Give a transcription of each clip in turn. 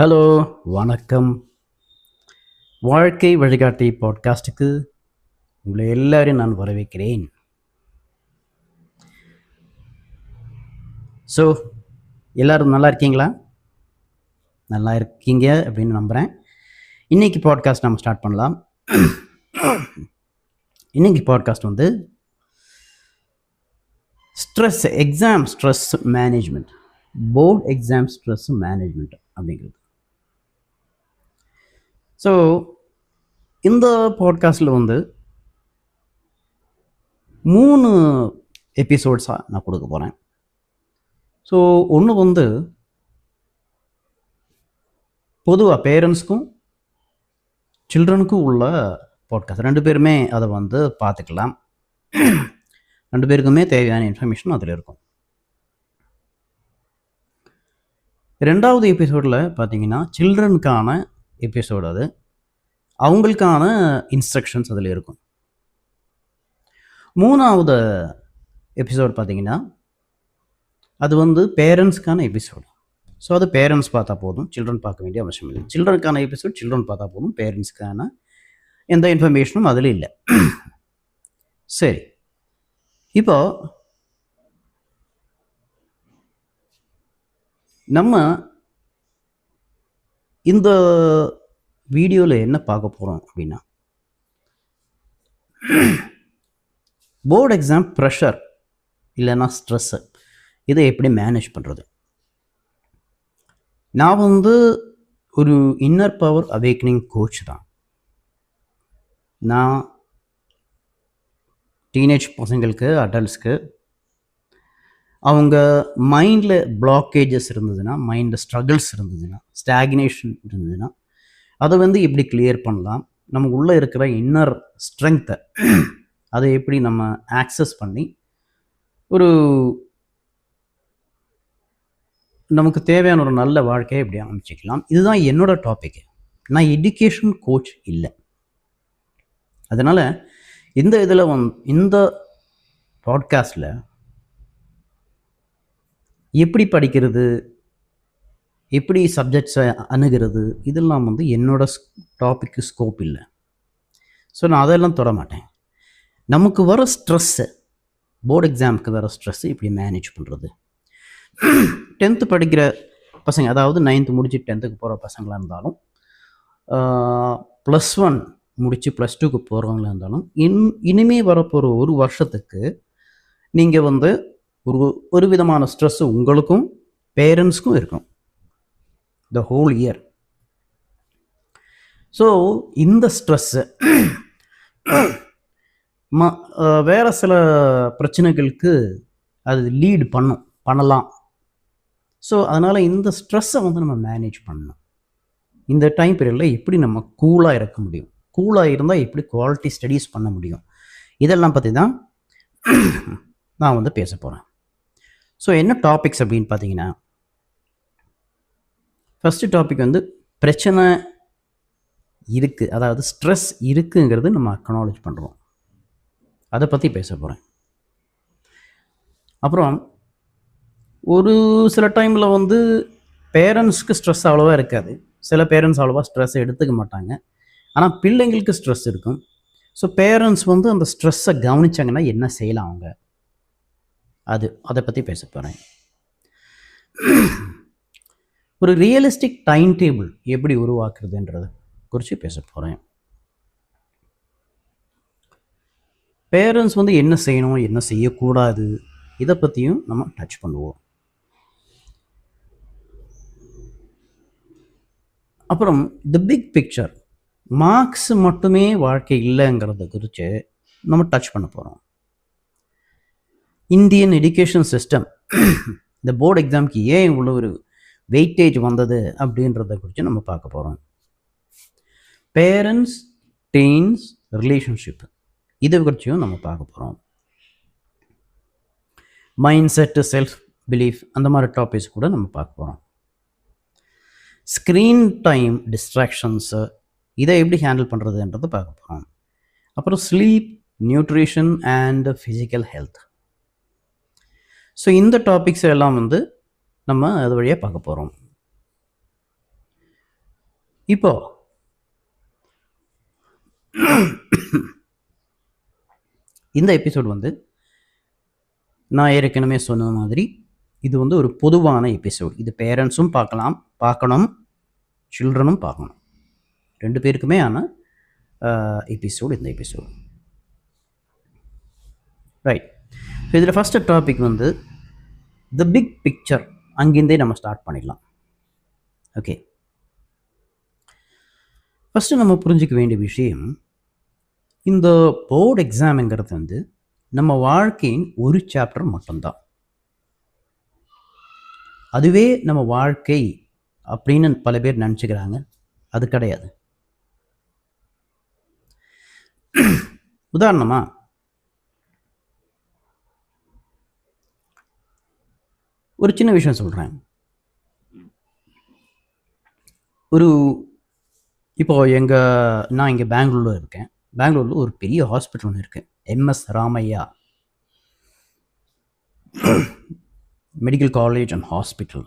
Hello, வணக்கம். வாழ்க்கை வழிகாட்டி பாட்காஸ்ட்டுக்கு உங்களை எல்லாரையும் நான் வரவேற்கிறேன். ஸோ எல்லோரும் நல்லா இருக்கீங்களா? நல்லா இருக்கீங்க அப்படின்னு நம்புகிறேன். இன்றைக்கி பாட்காஸ்ட் நம்ம ஸ்டார்ட் பண்ணலாம். இன்றைக்கி பாட்காஸ்ட் வந்து exam stress management, board exam stress management அப்படிங்கிறது. ஸோ இந்த பாட்காஸ்ட்டில் வந்து 3 எபிசோட்ஸாக நான் கொடுக்க போகிறேன். ஸோ ஒன்று வந்து பொதுவாக பேரண்ட்ஸ்க்கும் சில்ட்ரனுக்கும் உள்ள பாட்காஸ்ட். 2 பேருமே அதை வந்து பார்த்துக்கலாம். 2 பேருக்குமே தேவையான இன்ஃபர்மேஷன் அதில் இருக்கும். 2வது எபிசோடில் பார்த்தீங்கன்னா சில்ட்ரனுக்கான எபிசோடு, அது அவங்களுக்கான இன்ஸ்ட்ரக்ஷன்ஸ் அதில் இருக்கும். 3வது எபிசோட் பார்த்தீங்கன்னா அது வந்து பேரண்ட்ஸ்க்கான எபிசோடு. ஸோ அது பேரண்ட்ஸ் பார்த்தா போதும், சில்ட்ரன் பார்க்க வேண்டிய அவசியம் இல்லை. சில்ட்ரனுக்கான எபிசோட் சில்ட்ரன் பார்த்தா போதும், பேரண்ட்ஸ்க்கான எந்த இன்ஃபர்மேஷனும் அதில் இல்லை. சரி, இப்போ நம்ம இந்த வீடியோவில் என்ன பார்க்க போகிறோம் அப்படின்னா, போர்டு எக்ஸாம் ப்ரெஷர் இல்லைன்னா ஸ்ட்ரெஸ்ஸு, இதை எப்படி மேனேஜ் பண்ணுறது. நான் வந்து ஒரு இன்னர் பவர் அவேக்கனிங் கோச் தான். நான் டீனேஜ் பசங்களுக்கு, அடல்ட்ஸ்க்கு அவங்க மைண்டில் பிளாக்கேஜஸ் இருந்ததுன்னா, மைண்டில் ஸ்ட்ரகிள்ஸ் இருந்ததுன்னா, ஸ்டாக்னேஷன் இருந்ததுன்னா, அதை வந்து எப்படி கிளியர் பண்ணலாம், நமக்கு உள்ளே இருக்கிற இன்னர் ஸ்ட்ரென்த்தை அதை எப்படி நம்ம ஆக்சஸ் பண்ணி ஒரு நமக்கு தேவையான ஒரு நல்ல வாழ்க்கையை எப்படி அமைச்சிக்கலாம். இதுதான் என்னோட டாபிக். நான் எஜுகேஷன் கோச் இல்லை. அதனால் இந்த இதில் இந்த பாட்காஸ்டில் எப்படி படிக்கிறது, எப்படி சப்ஜெக்ட்ஸை அணுகிறது, இதெல்லாம் வந்து என்னோட டாபிக்கு ஸ்கோப் இல்லை. ஸோ நான் அதெல்லாம் தொட மாட்டேன். நமக்கு வர ஸ்ட்ரெஸ்ஸு, போர்டு எக்ஸாமுக்கு வர ஸ்ட்ரெஸ்ஸு இப்படி மேனேஜ் பண்ணுறது. 10th படிக்கிற பசங்க, அதாவது 9th முடிச்சு 10th போகிற பசங்களாக இருந்தாலும், +1 முடித்து +2 போகிறவங்களாக இருந்தாலும், இனிமே வரப்போகிற ஒரு வருஷத்துக்கு நீங்கள் வந்து ஒரு விதமான ஸ்ட்ரெஸ்ஸு உங்களுக்கும் பேரண்ட்ஸ்க்கும் இருக்கும், த ஹோல் இயர். ஸோ இந்த ஸ்ட்ரெஸ்ஸு வேறு சில பிரச்சனைகளுக்கு அது லீட் பண்ணலாம். ஸோ அதனால் இந்த ஸ்ட்ரெஸ்ஸை வந்து நம்ம மேனேஜ் பண்ணணும். இந்த டைம் பீரியடில் எப்படி நம்ம கூலாக இருக்க முடியும், கூலாக இருந்தால் எப்படி குவாலிட்டி ஸ்டடீஸ் பண்ண முடியும், இதெல்லாம் பற்றி தான் நான் வந்து பேச போகிறேன். ஸோ என்ன டாபிக்ஸ் அப்படின்னு பார்த்தீங்கன்னா, ஃபஸ்ட்டு டாபிக் வந்து பிரச்சனை இருக்குது, அதாவது ஸ்ட்ரெஸ் இருக்குங்கிறது நம்ம அக்னாலேஜ் பண்ணுறோம், அதை பற்றி பேச போகிறேன். அப்புறம் ஒரு சில டைமில் வந்து பேரண்ட்ஸ்க்கு ஸ்ட்ரெஸ் அவ்வளோவா இருக்காது. சில பேரண்ட்ஸ் அவ்வளோவா ஸ்ட்ரெஸ் எடுத்துக்க மாட்டாங்க, ஆனால் பிள்ளைங்களுக்கு ஸ்ட்ரெஸ் இருக்கும். ஸோ பேரண்ட்ஸ் வந்து அந்த ஸ்ட்ரெஸ்ஸை கவனிச்சாங்கன்னா என்ன செய்யலாம் அவங்க, அதை பற்றி பேச போகிறேன். ஒரு ரியலிஸ்டிக் டைம் டேபிள் எப்படி உருவாக்குறதுன்றதை குறித்து பேச போகிறேன். பேரண்ட்ஸ் வந்து என்ன செய்யணும், என்ன செய்யக்கூடாது, இதை பற்றியும் நம்ம டச் பண்ணுவோம். அப்புறம் தி பிக் பிக்சர், மார்க்ஸ் மட்டுமே வாழ்க்கை இல்லைங்கிறத குறித்து நம்ம டச் பண்ண போகிறோம். இந்தியன் எஜுகேஷன் சிஸ்டம், இந்த போர்டு எக்ஸாமுக்கு ஏன் இவ்வளோ ஒரு வெயிட்டேஜ் வந்தது அப்படின்றத குறித்து நம்ம பார்க்க போகிறோம். பேரண்ட்ஸ் டீன்ஸ் ரிலேஷன்ஷிப், இதை குறித்தும் நம்ம பார்க்க போகிறோம். மைண்ட் செட்டு, செல்ஃப் பிலீஃப், அந்த மாதிரி டாபிக்ஸ் கூட நம்ம பார்க்க போகிறோம். ஸ்க்ரீன் டைம் டிஸ்ட்ராக்ஷன்ஸு, இதை எப்படி ஹேண்டில் பண்ணுறதுன்றதை பார்க்க போகிறோம். அப்புறம் sleep, nutrition and physical health. So இந்த டாபிக்ஸ் எல்லாம் வந்து நம்ம அது வழியாக பார்க்க போகிறோம். இப்போ இந்த எபிசோடு வந்து நான் ஏற்கனவே சொன்ன மாதிரி இது வந்து ஒரு பொதுவான எபிசோடு. இது பேரண்ட்ஸும் பார்க்கணும், சில்ட்ரனும் பார்க்கணும், 2 பேருக்குமே ஆன எபிசோடு இந்த எபிசோடு. ரைட். ஸோ இதில் ஃபஸ்ட்டு டாபிக் வந்து த பிக் பிக்சர். அங்கிருந்தே நம்ம ஸ்டார்ட் பண்ணிடலாம். ஓகே, ஃபஸ்ட்டு நம்ம புரிஞ்சிக்க வேண்டிய விஷயம், இந்த போர்டு எக்ஸாமுங்கிறது வந்து நம்ம வாழ்க்கையின் ஒரு சாப்டர் மட்டும்தான். அதுவே நம்ம வாழ்க்கை அப்படின்னு பல பேர் நினச்சிக்கிறாங்க. அது கிடையாது. உதாரணமாக ஒரு சின்ன விஷயம் சொல்கிறேன். இப்போ நான் இங்கே பெங்களூரில் இருக்கேன். பெங்களூரில் ஒரு பெரிய ஹாஸ்பிட்டல் ஒன்று இருக்குது, MS Ramaiah medical college and hospital.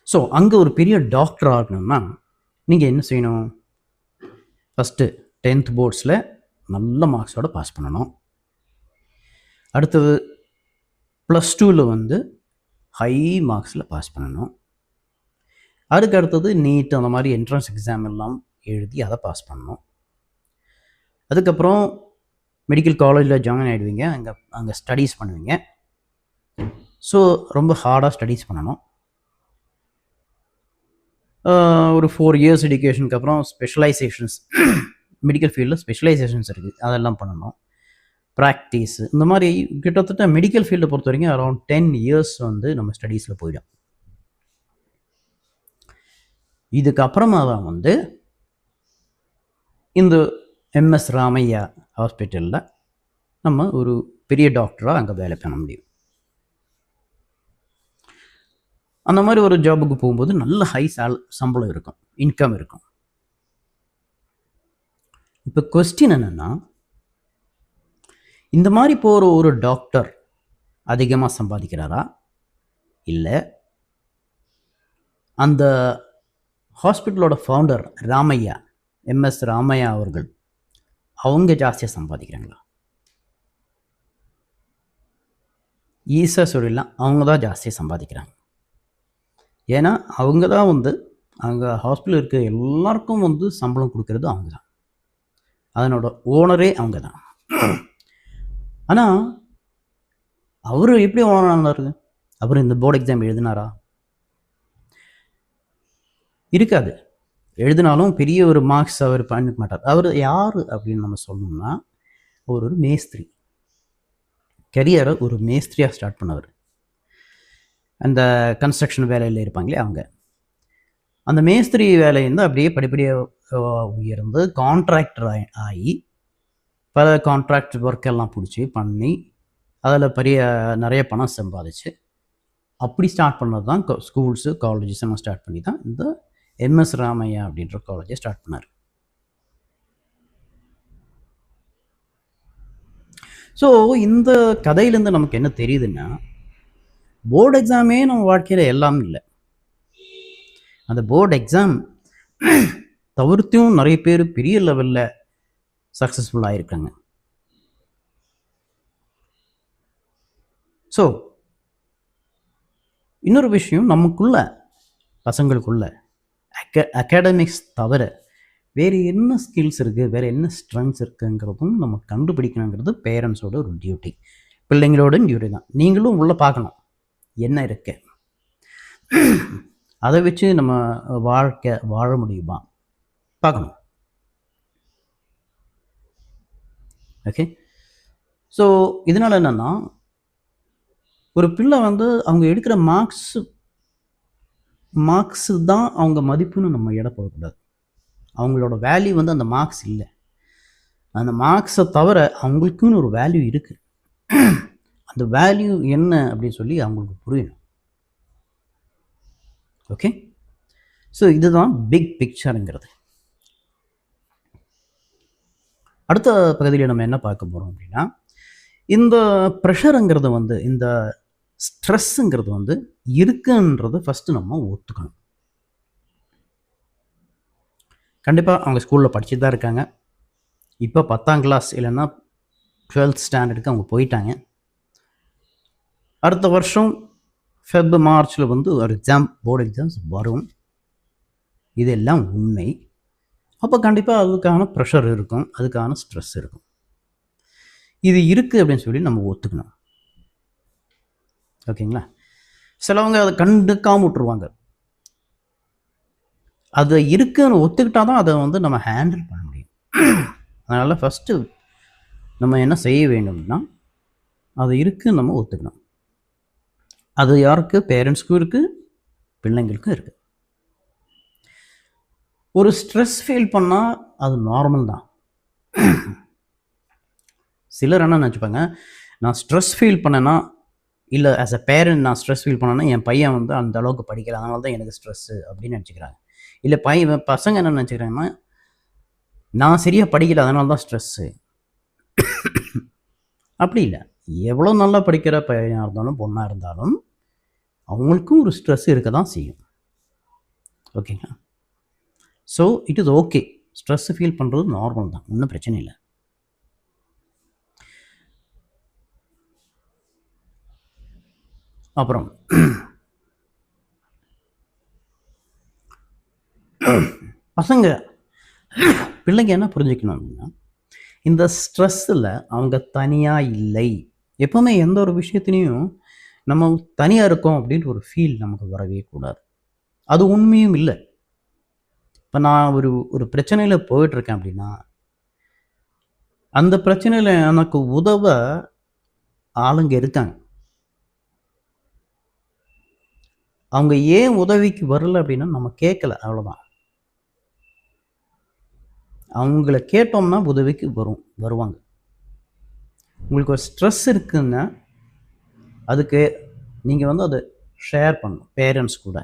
So அங்கே ஒரு பெரிய டாக்டர் ஆகணும்னா நீங்கள் என்ன செய்யணும்? ஃபஸ்ட்டு 10th போர்ட்ஸில் நல்ல மார்க்ஸோடு பாஸ் பண்ணணும். அடுத்தது +2ல் வந்து ஹை மார்க்ஸில் பாஸ் பண்ணணும். அதுக்கு அடுத்தது நீட் அந்த மாதிரி என்ட்ரன்ஸ் எக்ஸாம் எல்லாம் எழுதி அதை பாஸ் பண்ணணும். அதுக்கப்புறம் மெடிக்கல் காலேஜில் ஜாயின் ஆகிடுவீங்க. அங்கே ஸ்டடீஸ் பண்ணுவீங்க. ஸோ ரொம்ப ஹார்டாக ஸ்டடீஸ் பண்ணணும். ஒரு 4 இயர்ஸ் எஜுகேஷனுக்கு அப்புறம் ஸ்பெஷலைசேஷன்ஸ், மெடிக்கல் ஃபீல்டில் ஸ்பெஷலைசேஷன்ஸ் இருக்குது, அதெல்லாம் பண்ணணும். ப்ராக்டிஸ், இந்த மாதிரி கிட்டத்தட்ட மெடிக்கல் ஃபீல்டை பொறுத்த வரைக்கும் அரௌண்ட் 10 இயர்ஸ் வந்து நம்ம ஸ்டடீஸில் போயிடும். இதுக்கப்புறமா தான் வந்து இந்த எம்எஸ் ராமையா ஹாஸ்பிட்டலில் நம்ம ஒரு பெரிய டாக்டராக அங்கே வேலை பண்ண முடியும். அந்த மாதிரி ஒரு ஜாபுக்கு போகும்போது நல்ல ஹை சம்பளம் இருக்கும், இன்கம் இருக்கும். இப்போ கொஸ்டின் என்னென்னா, இந்த மாதிரி போகிற ஒரு டாக்டர் அதிகமாக சம்பாதிக்கிறாரா, இல்லை அந்த ஹாஸ்பிட்டலோட ஃபவுண்டர் ராமையா, எம்எஸ் ராமையா அவர்கள், அவங்க ஜாஸ்தியாக சம்பாதிக்கிறாங்களா? ஈஸியாக சொல்லிடலாம், அவங்க தான் ஜாஸ்தியாக சம்பாதிக்கிறாங்க. ஏன்னா அவங்க தான் வந்து அங்கே ஹாஸ்பிட்டல் இருக்க எல்லாருக்கும் வந்து சம்பளம் கொடுக்கறது அவங்க தான், அதனோட ஓனரே அவங்க தான். ஆனால் அவர் எப்படி ஓனர் ஆனாரு? அவர் இந்த போர்டு எக்ஸாம் எழுதினாரா? இருக்காது. எழுதினாலும் பெரிய ஒரு மார்க்ஸ் அவர் பண்ணிக்க மாட்டார். அவர் யார் அப்படின்னு நம்ம சொல்லணும்னா, அவர் ஒரு மேஸ்திரி. கரியரை ஒரு மேஸ்திரியாக ஸ்டார்ட் பண்ணவர். அந்த கன்ஸ்ட்ரக்ஷன் வேலையில் இருப்பாங்களே அவங்க, அந்த மேஸ்திரி வேலையிருந்து அப்படியே படிப்படியாக உயர்ந்து கான்ட்ராக்டர் ஆகி பல கான்ட்ராக்ட் ஒர்க்கெல்லாம் பிடிச்சி பண்ணி அதில் நிறைய பணம் சம்பாதிச்சு அப்படி ஸ்டார்ட் பண்ணது தான் ஸ்கூல்ஸு காலேஜஸ் எல்லாம் ஸ்டார்ட் பண்ணி தான் இந்த எம்எஸ் ராமையா அப்படின்ற காலேஜை ஸ்டார்ட் பண்ணார். ஸோ இந்த கதையிலேருந்து நமக்கு என்ன தெரியுதுன்னா, போர்டு எக்ஸாமே நம்ம வாழ்க்கையில் எல்லாம் இல்லை. அந்த போர்டு எக்ஸாம் தவிர்த்தும் நிறைய பேர் பெரிய லெவலில் சக்ஸஸ்ஃபுல்லாக இருக்காங்க. ஸோ இன்னொரு விஷயம், நமக்குள்ள பசங்களுக்குள்ள அகாடமிக்ஸ் தவிர வேறு என்ன ஸ்கில்ஸ் இருக்குது, வேறு என்ன ஸ்ட்ரென்த்ஸ் இருக்குங்கிறதும் நம்ம கண்டுபிடிக்கணுங்கிறது பேரண்ட்ஸோட ஒரு டியூட்டி, பிள்ளைங்களோட டியூட்டி தான். நீங்களும் உள்ளே பார்க்கணும் என்ன இருக்கு, அதை வச்சு நம்ம வாழ முடியுமா பார்க்கணும். ஓகே, ஸோ இதனால் என்னென்னா, ஒரு பிள்ளை வந்து அவங்க எடுக்கிற மார்க்ஸு தான் அவங்க மதிப்புன்னு நம்ம எடை போடக்கூடாது. அவங்களோட வேல்யூ வந்து அந்த மார்க்ஸ் இல்லை. அந்த மார்க்ஸை தவிர அவங்களுக்குன்னு ஒரு வேல்யூ இருக்குது. அந்த வேல்யூ என்ன அப்படின்னு சொல்லி அவங்களுக்கு புரியணும். ஓகே, ஸோ இதுதான் பிக் பிக்சருங்கிறது. அடுத்த பகுதியில் நம்ம என்ன பார்க்க போகிறோம் அப்படின்னா, இந்த ப்ரெஷருங்கிறது வந்து, இந்த ஸ்ட்ரெஸ்ஸுங்கிறது வந்து இருக்குன்றது ஃபஸ்ட்டு நம்ம ஒத்துக்கணும். கண்டிப்பாக அவங்க ஸ்கூலில் படிச்சுட்டு தான் இருக்காங்க. இப்போ 10ஆம் கிளாஸ் இல்லைன்னா 12th ஸ்டாண்டர்டுக்கு அவங்க போயிட்டாங்க. அடுத்த வருஷம் மார்ச்சில் வந்து ஒரு போர்டு எக்ஸாம்ஸ் வரும். இதெல்லாம் உண்மை. அப்போ கண்டிப்பாக அதுக்கான ப்ரெஷர் இருக்கும், அதுக்கான ஸ்ட்ரெஸ் இருக்கும். இது இருக்குது அப்படின்னு சொல்லி நம்ம ஒத்துக்கணும். ஓகேங்களா? சிலவங்க அதை கண்டுக்காமல் விட்டுருவாங்க. அது இருக்குன்னு ஒத்துக்கிட்டால் தான் அதை வந்து நம்ம ஹேண்டில் பண்ண முடியும். அதனால் ஃபஸ்ட்டு நம்ம என்ன செய்ய வேண்டும்னா, அது இருக்குன்னு நம்ம ஒத்துக்கணும். அது யாருக்கு? பேரண்ட்ஸ்க்கும் இருக்குது, பிள்ளைங்களுக்கும் இருக்குது. ஒரு ஸ்ட்ரெஸ் ஃபீல் பண்ணால் அது நார்மல் தான். சிலர் என்ன நினச்சிப்பாங்க, நான் ஸ்ட்ரெஸ் ஃபீல் பண்ணேன்னா, இல்லை ஆஸ் அ பேரண்ட் நான் ஸ்ட்ரெஸ் ஃபீல் பண்ணேன்னா என் பையன் வந்து அந்த அளவுக்கு படிக்கல, அதனால தான் எனக்கு ஸ்ட்ரெஸ்ஸு அப்படின்னு நினச்சிக்கிறாங்க. இல்லை பசங்க என்ன நினச்சிக்கிறாங்கன்னா, நான் சரியாக படிக்கல அதனால தான் ஸ்ட்ரெஸ்ஸு. அப்படி இல்லை. எவ்வளோ நல்லா படிக்கிற பையனாக இருந்தாலும் பொண்ணாக இருந்தாலும் அவங்களுக்கும் ஒரு ஸ்ட்ரெஸ் இருக்க தான் செய்யும். ஓகேங்களா? So it is okay. Stress feel பண்ணுறது நார்மல் தான், ஒன்றும் பிரச்சனை இல்லை. அப்புறம் பசங்க பிள்ளைங்க என்ன புரிஞ்சுக்கணும் அப்படின்னா, இந்த ஸ்ட்ரெஸ்ஸில் அவங்க தனியாக இல்லை. எப்போவுமே எந்த ஒரு விஷயத்துலையும் நம்ம தனியாக இருக்கோம் அப்படின்ற ஒரு ஃபீல் நமக்கு வரவே கூடாது. அது உண்மையும் இல்லை. இப்போ நான் ஒரு பிரச்சனையில் போயிட்டுருக்கேன் அப்படின்னா, அந்த பிரச்சனையில் எனக்கு உதவ ஆளுங்க இருக்காங்க. அவங்க ஏன் உதவிக்கு வரல அப்படின்னா நம்ம கேட்கல, அவ்வளோதான். அவங்கள கேட்டோம்னா உதவிக்கு வருவாங்க. உங்களுக்கு ஒரு ஸ்ட்ரெஸ் இருக்குன்னா அதுக்கு நீங்கள் வந்து அதை ஷேர் பண்ணணும் பேரண்ட்ஸ் கூட.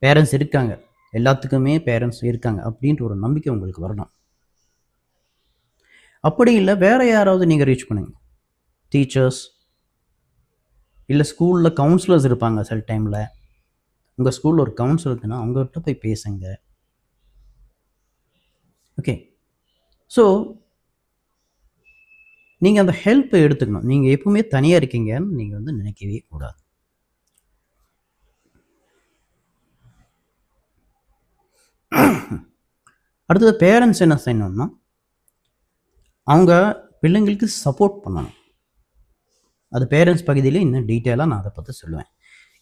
பேரண்ட்ஸ் இருக்காங்க, எல்லாத்துக்குமே பேரண்ட்ஸ் இருக்காங்க அப்படின்ற ஒரு நம்பிக்கை உங்களுக்கு வரணும். அப்படி இல்லை வேறு யாராவது நீங்கள் ரீச் பண்ணுங்க. டீச்சர்ஸ் இல்லை ஸ்கூலில் கவுன்சிலர்ஸ் இருப்பாங்க. சில டைமில் உங்கள் ஸ்கூலில் ஒரு கவுன்சிலர் இருக்குன்னா அவங்ககிட்ட போய் பேசுங்க. ஓகே. ஸோ நீங்கள் அந்த ஹெல்ப்பை எடுத்துக்கணும். நீங்கள் எப்பவுமே தனியாக இருக்கீங்கன்னு நீங்கள் வந்து நினைக்கவே கூடாது. அடுத்தது பேரண்ட்ஸ் என்ன செய்யணும்னா, அவங்க பிள்ளைங்களுக்கு சப்போர்ட் பண்ணணும். அது பேரண்ட்ஸ் பகுதியில் இன்னும் டீட்டெயிலாக நான் அதை பற்றி சொல்லுவேன்.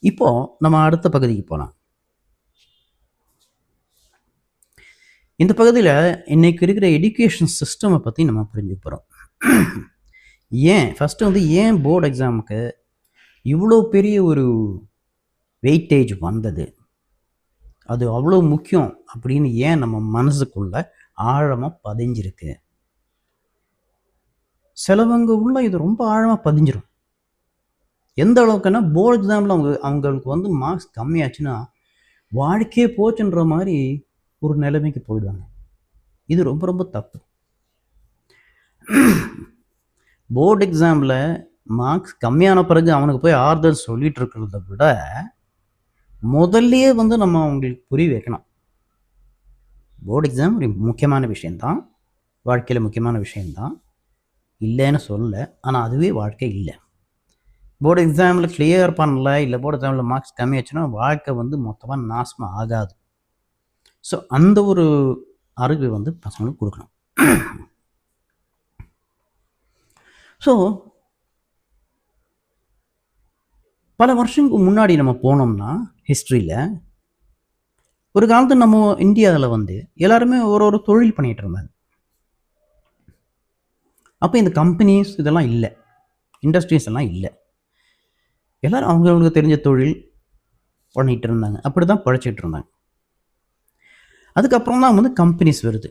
இப்போது நம்ம அடுத்த பகுதிக்கு போகலாம். இந்த பகுதியில் இன்றைக்கி இருக்கிற எஜுகேஷன் சிஸ்டமை பற்றி நம்ம புரிஞ்சுக்க போகிறோம். ஃபஸ்ட்டு வந்து ஏன் போர்டு எக்ஸாமுக்கு இவ்வளோ பெரிய ஒரு வெயிட்டேஜ் வந்தது, அது அவ்வளோ முக்கியம் அப்படின்னு ஏன் நம்ம மனசுக்குள்ள ஆழமாக பதிஞ்சிருக்கு. சிலவங்க உள்ள இது ரொம்ப ஆழமாக பதிஞ்சிடும். எந்த அளவுக்குன்னா போர்டு எக்ஸாமில் அவங்களுக்கு வந்து மார்க்ஸ் கம்மியாச்சுன்னா வாழ்க்கையே போச்சுன்ற மாதிரி ஒரு நிலைமைக்கு போயிடுவாங்க. இது ரொம்ப ரொம்ப தப்பு. போர்டு எக்ஸாமில் மார்க்ஸ் கம்மியான பிறகு அவனுக்கு போய் ஆறுதல் சொல்லிட்டு இருக்கிறத விட முதல்லையே வந்து நம்ம அவங்களுக்கு புரிய வைக்கணும். போர்டு எக்ஸாம் ஒரு முக்கியமான விஷயந்தான், வாழ்க்கையில் முக்கியமான விஷயந்தான், இல்லைன்னு சொல்லலை. ஆனால் அதுவே வாழ்க்கை இல்லை. போர்டு எக்ஸாமில் கிளியர் பண்ணல, இல்லை போர்டு எக்ஸாமில் மார்க்ஸ் கம்மியாச்சுன்னா வாழ்க்கை வந்து மொத்தமாக நாசமாக ஆகாது. ஸோ அந்த ஒரு அறிவு வந்து பசங்களுக்கு கொடுக்கணும். ஸோ பல வருஷங்களுக்கு முன்னாடி நம்ம போனோம்னா ஹிஸ்ட்ரியில் ஒரு காலத்தில் நம்ம இந்தியாவில் வந்து எல்லாருமே ஒரு தொழில் பண்ணிகிட்டு இருந்தாங்க. அப்போ இந்த கம்பெனிஸ் இதெல்லாம் இல்லை, இண்டஸ்ட்ரீஸ் எல்லாம் இல்லை. எல்லோரும் அவங்களுக்கு தெரிஞ்ச தொழில் பண்ணிகிட்டு இருந்தாங்க, அப்படி தான் பழைச்சிட்டு இருந்தாங்க. அதுக்கப்புறம் தான் வந்து கம்பெனிஸ் வருது.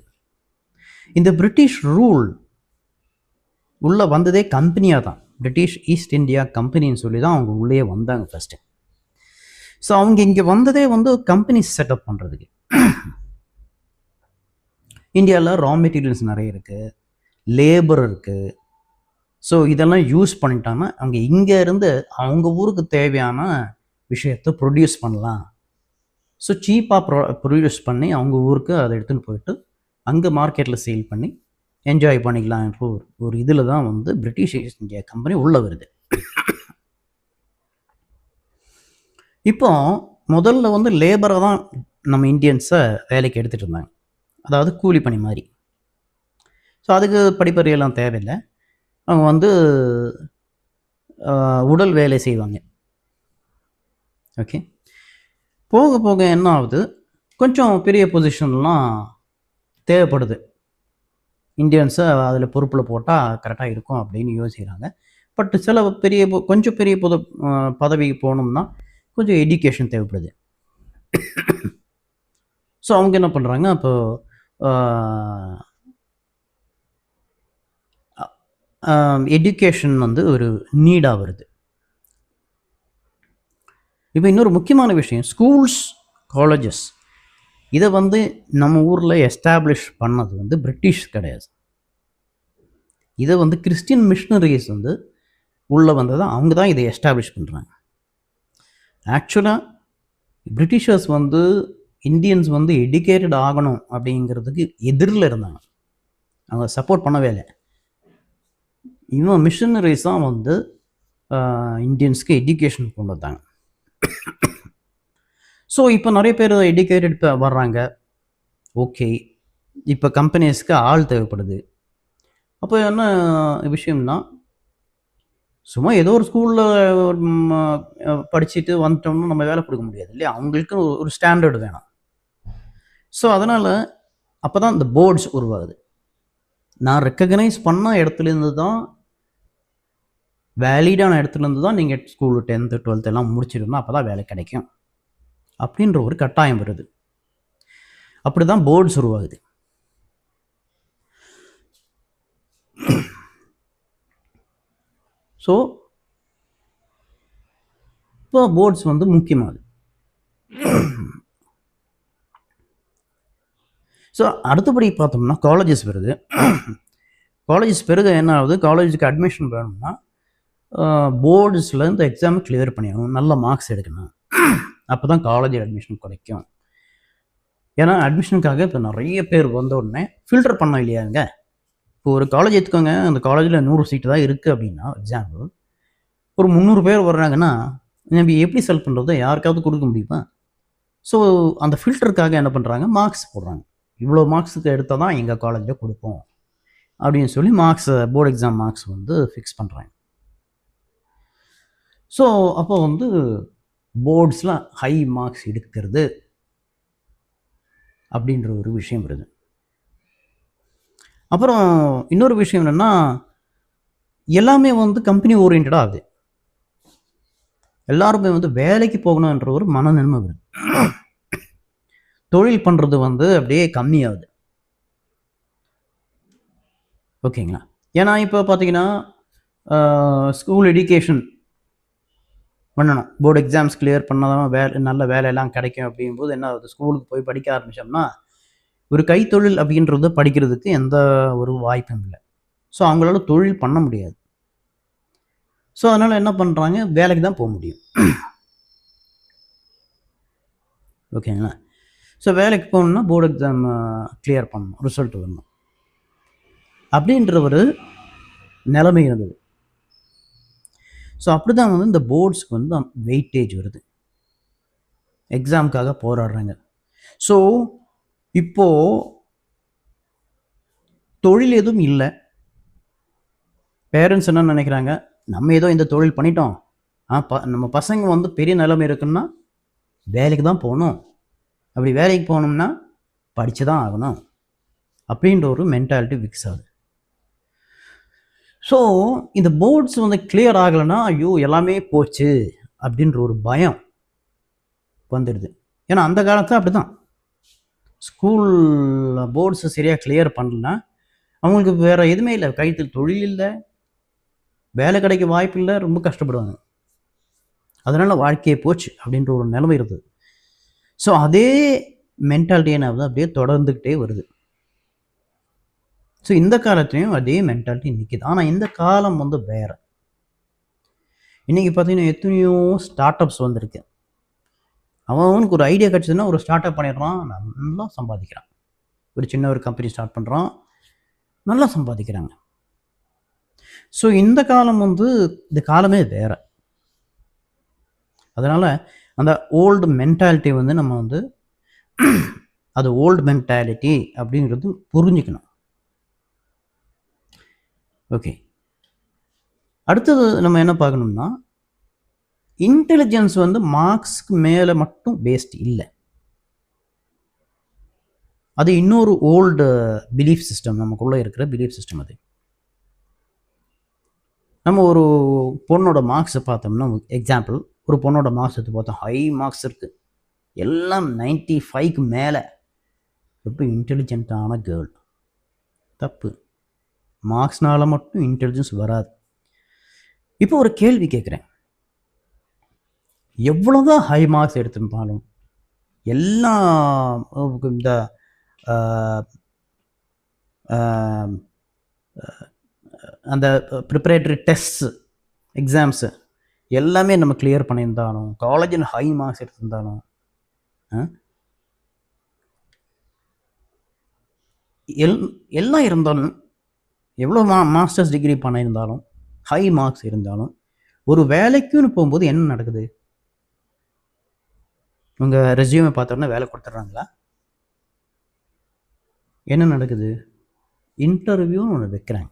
இந்த பிரிட்டிஷ் ரூல் உள்ளே வந்ததே கம்பெனியாக தான். பிரிட்டிஷ் ஈஸ்ட் இந்தியா கம்பெனின்னு சொல்லி தான் அவங்க உள்ளே வந்தாங்க ஃபஸ்ட்டு. ஸோ அவங்க இங்கே வந்ததே வந்து கம்பெனி செட்டப் பண்ணுறதுக்கு. இந்தியாவில் ரா மெட்டீரியல்ஸ் நிறைய இருக்குது, லேபர் இருக்குது. ஸோ இதெல்லாம் யூஸ் பண்ணிட்டாங்கன்னா அவங்க இங்கே இருந்து அவங்க ஊருக்கு தேவையான விஷயத்தை ப்ரொடியூஸ் பண்ணலாம். ஸோ சீப்பாக ப்ரொடியூஸ் பண்ணி அவங்க ஊருக்கு அதை எடுத்துன்னு போயிட்டு அங்கே மார்க்கெட்டில் சேல் பண்ணி என்ஜாய் பண்ணிக்கலான்ற ஒரு இதில் தான் வந்து பிரிட்டிஷ் ஈஸ்ட் இந்தியா கம்பெனி உள்ளே வருது. இப்போ முதல்ல வந்து லேபரை தான் நம்ம இந்தியன்ஸை வேலைக்கு எடுத்துகிட்டு இருந்தாங்க, அதாவது கூலி பணி மாதிரி. ஸோ அதுக்கு படிப்பறியெல்லாம் தேவையில்லை, அவங்க வந்து உடல் வேலை செய்வாங்க. ஓகே, போக போக என்ன ஆகுது, கொஞ்சம் பெரிய பொசிஷன்லாம் தேவைப்படுது, இந்தியன்ஸை அதில் பொறுப்பில் போட்டால் கரெக்டாக இருக்கும் அப்படின்னு யோசிக்கிறாங்க. பட் சில கொஞ்சம் பெரிய பதவிக்கு போகணும்னா கொஞ்சம் எஜுகேஷன் தேவைப்படுது. ஸோ அவங்க என்ன பண்ணுறாங்க, அப்போ எஜுகேஷன் வந்து ஒரு நீடாக வருது. இப்போ இன்னொரு முக்கியமான விஷயம், ஸ்கூல்ஸ் காலேஜஸ் இதை வந்து நம்ம ஊரில் எஸ்டாப்ளிஷ் பண்ணது வந்து பிரிட்டிஷ் கிடையாது. இதை வந்து கிறிஸ்டியன் மிஷனரிஸ் வந்து உள்ளே வந்தது, அவங்க தான் இதை எஸ்டாப்ளிஷ் பண்ணுறாங்க. ஆக்சுவலாக பிரிட்டிஷர்ஸ் வந்து இந்தியன்ஸ் வந்து எஜுகேட்டட் ஆகணும் அப்படிங்கிறதுக்கு எதிரில் இருந்தாங்க, அவங்க சப்போர்ட் பண்ணவே இல்லை. இவன் மிஷனரிஸ் தான் வந்து இந்தியன்ஸ்க்கு எஜுகேஷன் கொண்டு வந்தாங்க. ஸோ இப்போ நிறைய பேர் எஜுகேட்டட் வர்றாங்க. ஓகே, இப்போ கம்பெனிஸ்க்கு ஆள் தேவைப்படுது. அப்போ என்ன விஷயம்னா, சும்மா ஏதோ ஒரு ஸ்கூலில் படிச்சுட்டு வந்துட்டோம்னா நம்ம வேலை கொடுக்க முடியாது இல்லையா, அவங்களுக்கு ஒரு ஸ்டாண்டர்டு வேணும். ஸோ அதனால் அப்போ தான் இந்த போர்ட்ஸ் உருவாகுது. நான் ரெக்கக்னைஸ் பண்ண இடத்துலேருந்து தான், வேலிடான இடத்துலேருந்து தான் நீங்கள் ஸ்கூலு 10th 12th எல்லாம் முடிச்சிடணும், அப்போ தான் வேலை கிடைக்கும் அப்படின்ற ஒரு கட்டாயம் வருது. அப்படி தான் போர்ட்ஸ் உருவாகுது. ஸோ இப்போ போர்ட்ஸ் வந்து முக்கியமாகுது. ஸோ அடுத்தபடி பார்த்தோம்னா காலேஜஸ் வருது. காலேஜஸ் பிறகு என்ன ஆகுது, காலேஜுக்கு அட்மிஷன் வேணும்னா போர்ட்ஸில் இந்த எக்ஸாம் கிளியர் பண்ணிடணும், நல்ல மார்க்ஸ் எடுக்கணும், அப்போ தான் காலேஜ் அட்மிஷன் கிடைக்கும். ஏன்னா அட்மிஷனுக்காக இப்போ நிறைய பேர் வந்த உடனே ஃபில்டர் பண்ணோம் இல்லையாங்க. இப்போ ஒரு காலேஜ் எடுத்துக்கோங்க, அந்த காலேஜில் 100 சீட்டு தான் இருக்குது அப்படின்னா, எக்ஸாம்பிள் ஒரு 300 பேர் வர்றாங்கன்னா நம்ம எப்படி செல் பண்ணுறது, யாருக்காவது கொடுக்க முடியுமா? ஸோ அந்த ஃபில்டருக்காக என்ன பண்ணுறாங்க, மார்க்ஸ் போடுறாங்க. இவ்வளோ மார்க்ஸுக்கு எடுத்தால் தான் எங்கள் காலேஜில் கொடுப்போம் அப்படின்னு சொல்லி போர்டு எக்ஸாம் மார்க்ஸ் வந்து ஃபிக்ஸ் பண்ணுறாங்க. ஸோ அப்போ வந்து போர்ட்ஸில் ஹை மார்க்ஸ் எடுக்கிறது அப்படின்ற ஒரு விஷயம் வருது. அப்புறம் இன்னொரு விஷயம் என்னென்னா, எல்லாமே வந்து கம்பெனி ஓரியன்டாக ஆகுது. எல்லாருமே வந்து வேலைக்கு போகணுன்ற ஒரு மனநிலைமை வருது. தொழில் பண்ணுறது வந்து அப்படியே கம்மியாகுது. ஓகேங்களா? ஏன்னா இப்போ பார்த்தீங்கன்னா ஸ்கூல் எஜுகேஷன் பண்ணணும், போர்டு எக்ஸாம்ஸ் கிளியர் பண்ணாதான் நல்ல வேலையெல்லாம் கிடைக்கும். அப்படிங்கும்போது என்ன ஆகுது, ஸ்கூலுக்கு போய் படிக்க ஆரம்பித்தோம்னா ஒரு கைத்தொழில் அப்படின்றது படிக்கிறதுக்கு எந்த ஒரு வாய்ப்பும் இல்லை. ஸோ அவங்களால தொழில் பண்ண முடியாது. ஸோ அதனால் என்ன பண்ணுறாங்க, வேலைக்கு தான் போக முடியும். ஓகேங்களா? ஸோ வேலைக்கு போகணுன்னா போர்டு எக்ஸாம் கிளியர் பண்ணணும், ரிசல்ட் வரணும் அப்படின்ற ஒரு நிலைமை இருந்தது. ஸோ அப்படி தான் வந்து இந்த போர்ட்ஸ்க்கு வந்து வெயிட்டேஜ் வருது, எக்ஸாமுக்காக போராடுறாங்க. ஸோ இப்போது தொழில் எதுவும் இல்லை. பேரண்ட்ஸ் என்ன நினைக்கிறாங்க, நம்ம ஏதோ இந்த தொழில் பண்ணிட்டோம், நம்ம பசங்க வந்து பெரிய நிலைமை இருக்குன்னா வேலைக்கு தான் போகணும், அப்படி வேலைக்கு போகணும்னா படித்து தான் ஆகணும் அப்படின்ற ஒரு மென்டாலிட்டி ஃபிக்ஸ் ஆகுது. ஸோ இந்த போர்ட்ஸ் வந்து கிளியர் ஆகலைன்னா ஐயோ எல்லாமே போச்சு அப்படின்ற ஒரு பயம் வந்துடுது. ஏன்னா அந்த காலத்தில் அப்படி தான், ஸ்கூல் போர்ட்ஸை சரியாக கிளியர் பண்ணலன்னா அவங்களுக்கு வேறு எதுவுமே இல்லை, கைத்தில் தொழில் இல்லை, வேலை கிடைக்க வாய்ப்பு இல்லை, ரொம்ப கஷ்டப்படுவாங்க. அதனால் வாழ்க்கையே போச்சு அப்படின்ற ஒரு நிலைமை இருக்குது. ஸோ அதே மென்டாலிட்டி என்ன ஆகுது, அப்படியே தொடர்ந்துக்கிட்டே வருது. ஸோ இந்த காலத்துலேயும் அதே மென்டாலிட்டி நிற்கிது. ஆனால் இந்த காலம் வந்து வேறு. இன்றைக்கி பார்த்தீங்கன்னா எத்தனையோ ஸ்டார்ட் அப்ஸ் வந்திருக்கு. அவனுக்கு ஒரு ஐடியா கிடச்சதுன்னா ஒரு ஸ்டார்ட் அப் பண்ணிடுறான், நல்லா சம்பாதிக்கிறான். ஒரு சின்ன ஒரு கம்பெனி ஸ்டார்ட் பண்ணுறான், நல்லா சம்பாதிக்கிறாங்க. ஸோ இந்த காலம் வந்து இந்த காலமே வேறு. அதனால் அந்த ஓல்டு மென்டாலிட்டி வந்து நம்ம வந்து அது ஓல்டு மென்டாலிட்டி அப்படிங்கிறது புரிஞ்சுக்கணும். ஓகே, அடுத்தது நம்ம என்ன பார்க்கணும்னா, இன்டெலிஜென்ஸ் வந்து மார்க்ஸ்க்கு மேலே மட்டும் பேஸ்ட் இல்லை. அது இன்னொரு ஓல்டு பிலீஃப் சிஸ்டம், நமக்குள்ளே இருக்கிற பிலீஃப் சிஸ்டம். அது நம்ம ஒரு பொண்ணோட மார்க்ஸை பார்த்தோம்னா, எக்ஸாம்பிள், ஒரு பொண்ணோட மார்க்ஸ் எடுத்து பார்த்தோம், ஹை மார்க்ஸ் இருக்குது, எல்லாம் 95க்கு மேலே, ரொம்ப இன்டெலிஜென்ட்டான கேர்ள். தப்பு. மார்க்ஸ்னால மட்டும் இன்டெலிஜென்ஸ் வராது. இப்போ ஒரு கேள்வி கேட்குறேன், எவ்வளோதான் ஹை மார்க்ஸ் எடுத்திருந்தாலும் எல்லாம் இந்த அந்த ப்ரிப்பரேட்டரி டெஸ்ட்ஸு, எக்ஸாம்ஸு எல்லாமே நம்ம கிளியர் பண்ணியிருந்தாலும், காலேஜில் ஹை மார்க்ஸ் எடுத்திருந்தாலும், எல்லாம் இருந்தாலும், எவ்வளோ மாஸ்டர்ஸ் டிகிரி பண்ணியிருந்தாலும், ஹை மார்க்ஸ் இருந்தாலும், ஒரு வேலைக்குன்னு போகும்போது என்ன நடக்குது? உங்கள் ரெஸ்யூமை பார்த்தோன்னா வேலை கொடுத்துட்றாங்களா? என்ன நடக்குது? இன்டர்வியூன்னு ஒன்று வைக்கிறாங்க.